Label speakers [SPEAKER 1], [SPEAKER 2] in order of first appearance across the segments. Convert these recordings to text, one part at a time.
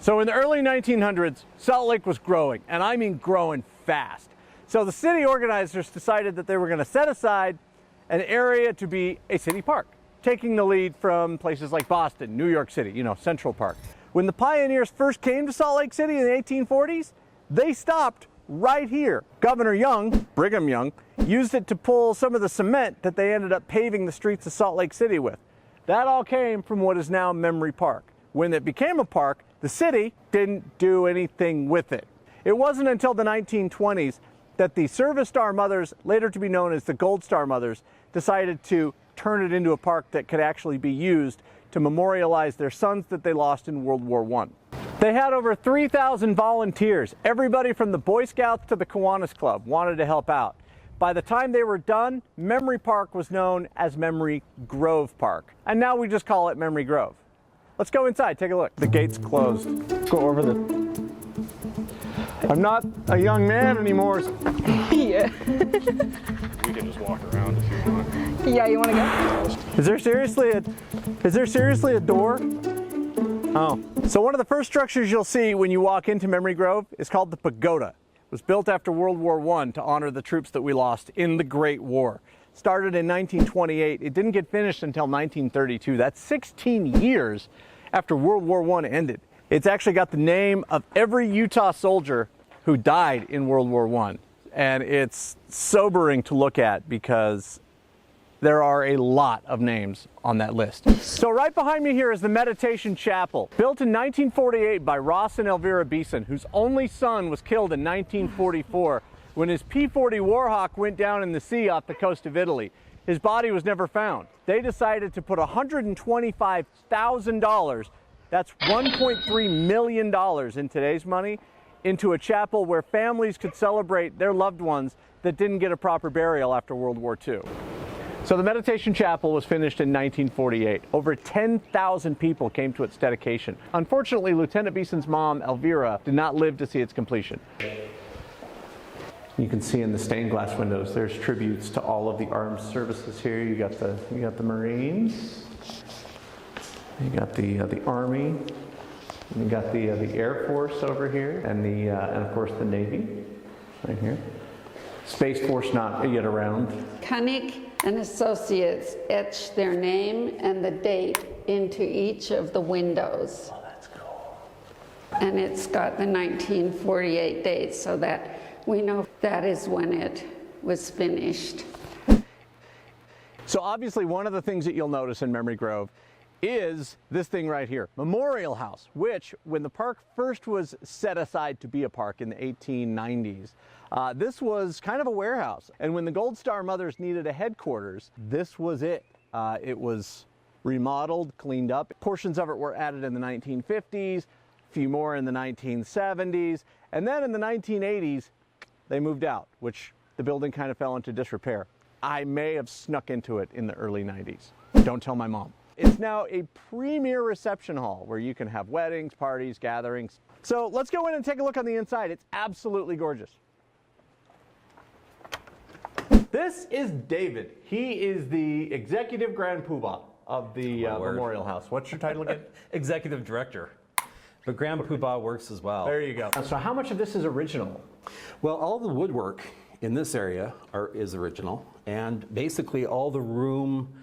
[SPEAKER 1] So in the early 1900s, Salt Lake was growing, and I mean growing fast. So the city organizers decided that they were going to set aside an area to be a city park, taking the lead from places like Boston, New York City, you know, Central Park. When the pioneers first came to Salt Lake City in the 1840s, they stopped right here. Governor Young, Brigham Young, used it to pull some of the cement that they ended up paving the streets of Salt Lake City with. That all came from what is now Memory Park. When it became a park, the city didn't do anything with it. It wasn't until the 1920s that the Service Star Mothers, later to be known as the Gold Star Mothers, decided to turn it into a park that could actually be used to memorialize their sons that they lost in World War I. They had over 3,000 volunteers. Everybody from the Boy Scouts to the Kiwanis Club wanted to help out. By the time they were done, Memory Park was known as Memory Grove Park. And now we just call it Memory Grove. Let's go inside, take a look. The gate's closed. Let's go over the... I'm not a young man anymore.
[SPEAKER 2] Yeah.
[SPEAKER 3] We can just walk around if you want.
[SPEAKER 2] Yeah, you want to go?
[SPEAKER 1] Is there seriously a door? Oh. So one of the first structures you'll see when you walk into Memory Grove is called the Pagoda. It was built after World War I to honor the troops that we lost in the Great War. Started in 1928. It didn't get finished until 1932. That's 16 years after World War I ended. It's actually got the name of every Utah soldier who died in World War I. And it's sobering to look at because there are a lot of names on that list. So right behind me here is the Meditation Chapel, built in 1948 by Ross and Elvira Beeson, whose only son was killed in 1944 when his P-40 Warhawk went down in the sea off the coast of Italy. His body was never found. They decided to put $125,000, that's $1.3 million in today's money, into a chapel where families could celebrate their loved ones that didn't get a proper burial after World War II. So the Meditation Chapel was finished in 1948. Over 10,000 people came to its dedication. Unfortunately, Lieutenant Beeson's mom, Elvira, did not live to see its completion. You can see in the stained glass windows, there's tributes to all of the armed services here. You got the Marines, you got the Army, you got the Air Force over here, and of course the Navy right here. Space Force not yet around.
[SPEAKER 4] Koenig and Associates etched their name and the date into each of the windows.
[SPEAKER 1] Oh, that's cool.
[SPEAKER 4] And it's got the 1948 date so that we know that is when it was finished.
[SPEAKER 1] So obviously one of the things that you'll notice in Memory Grove is this thing right here, Memorial House, which when the park first was set aside to be a park in the 1890s, this was kind of a warehouse. And when the Gold Star Mothers needed a headquarters, this was it. It was remodeled, cleaned up. Portions of it were added in the 1950s, a few more in the 1970s, and then in the 1980s, they moved out, which the building kind of fell into disrepair. I may have snuck into it in the early 90s. Don't tell my mom. It's now a premier reception hall where you can have weddings, parties, gatherings. So let's go in and take a look on the inside. It's absolutely gorgeous. This is David. He is the executive grand poobah of the Memorial House. What's your title again?
[SPEAKER 5] Executive Director. But Grand Poobah works as well.
[SPEAKER 1] There you go. So how much of this is original?
[SPEAKER 5] Well, all the woodwork in this area is original, and basically all the room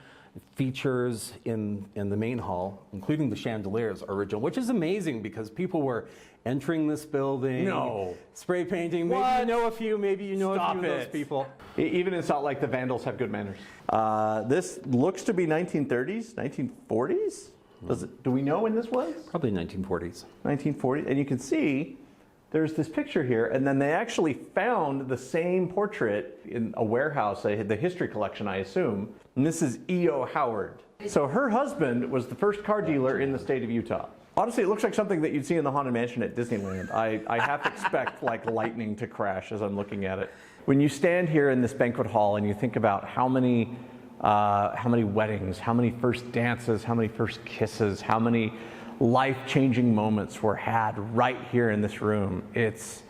[SPEAKER 5] features in the main hall, including the chandeliers, are original, which is amazing because people were entering this building, spray painting. Maybe you know a few, maybe you know a few of those people.
[SPEAKER 1] Even in Salt Lake, the Vandals have good manners. This looks to be 1930s, 1940s? Do we know when this was?
[SPEAKER 5] Probably 1940s.
[SPEAKER 1] 1940s, and you can see there's this picture here, and then they actually found the same portrait in a warehouse, the history collection, I assume. And this is E.O. Howard. So her husband was the first car dealer in the state of Utah. Honestly, it looks like something that you'd see in the Haunted Mansion at Disneyland. I half expect like lightning to crash as I'm looking at it. When you stand here in this banquet hall and you think about how many weddings, how many first dances, how many first kisses, how many life-changing moments were had right here in this room, it's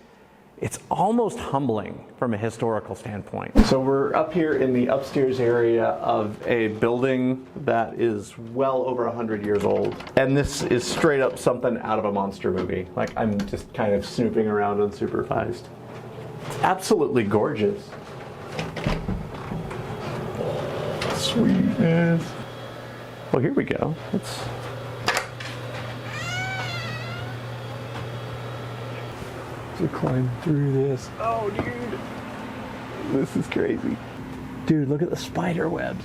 [SPEAKER 1] It's almost humbling from a historical standpoint. So we're up here in the upstairs area of a building that is well over 100 years old. And this is straight up something out of a monster movie. Like, I'm just kind of snooping around unsupervised. It's absolutely gorgeous. Sweetness. Well, here we go. Let's climb through this. Oh, dude. This is crazy. Dude, look at the spider webs.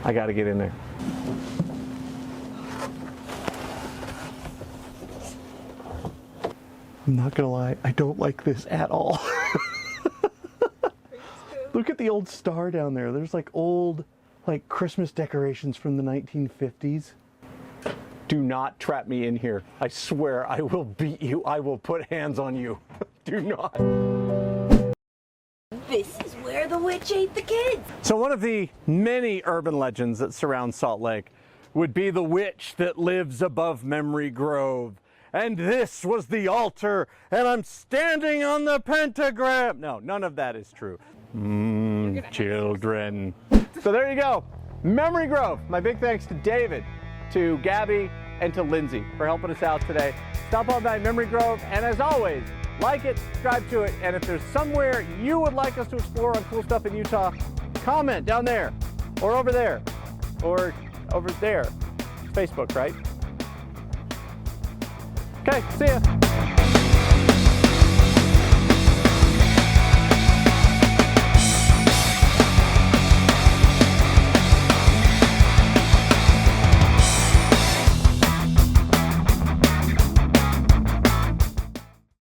[SPEAKER 1] I gotta get in there. I'm not gonna lie, I don't like this at all. Look at the old star down there. There's like old, like Christmas decorations from the 1950s. Do not trap me in here. I swear I will beat you. I will put hands on you. Do not.
[SPEAKER 6] This is where the witch ate the kids.
[SPEAKER 1] So one of the many urban legends that surround Salt Lake would be the witch that lives above Memory Grove. And this was the altar, and I'm standing on the pentagram. No, none of that is true. Children. So there you go. Memory Grove. My big thanks to David, to Gabby, and to Lindsay for helping us out today. Stop on by Memory Grove, and as always, like it, subscribe to it, and if there's somewhere you would like us to explore on cool stuff in Utah, comment down there, or over there, or over there. Facebook, right? Okay, see ya.